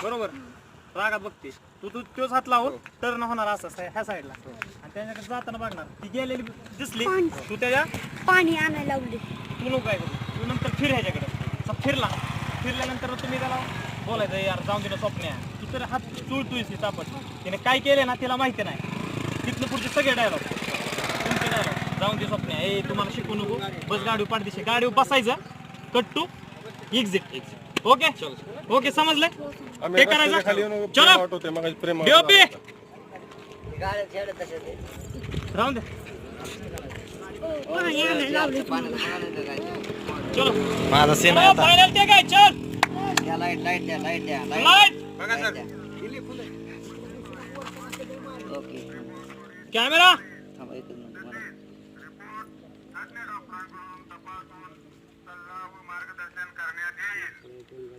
बरोबर रागात बघते तू तोच हात लावून टर्न होणार असं ह्या साईडला आणि त्याच्याकडे जाताना बघणार ती गेलेली दिसली तू त्याच्या पाणी आणायला लावले तू नको काय करू तू नंतर फिर ह्याच्याकडे फिरल्यानंतर तुम्ही त्याला बोलायचं यार जाऊन तिला स्वप्न्या तू तर हात चुळतोयस तापट तिने काय केले ना तिला माहिती नाही तिथनं पुढचे सगळे डायलॉग तुमचे डायलॉग जाऊन ते स्वप्न्या ए तुम्हाला शिकू नको बस गाडीवर पाठदिशी गाडीवर बसायचं cut to exit okay okay समजलंय हे करायचं चलो डीओपी राहून दे पाणी आणायला लावले चलो माझा सीन आहे आता. फायनल ते काय चल लाईट बघा सर कॅमेरा मार्गदर्शन करण्यात येईल.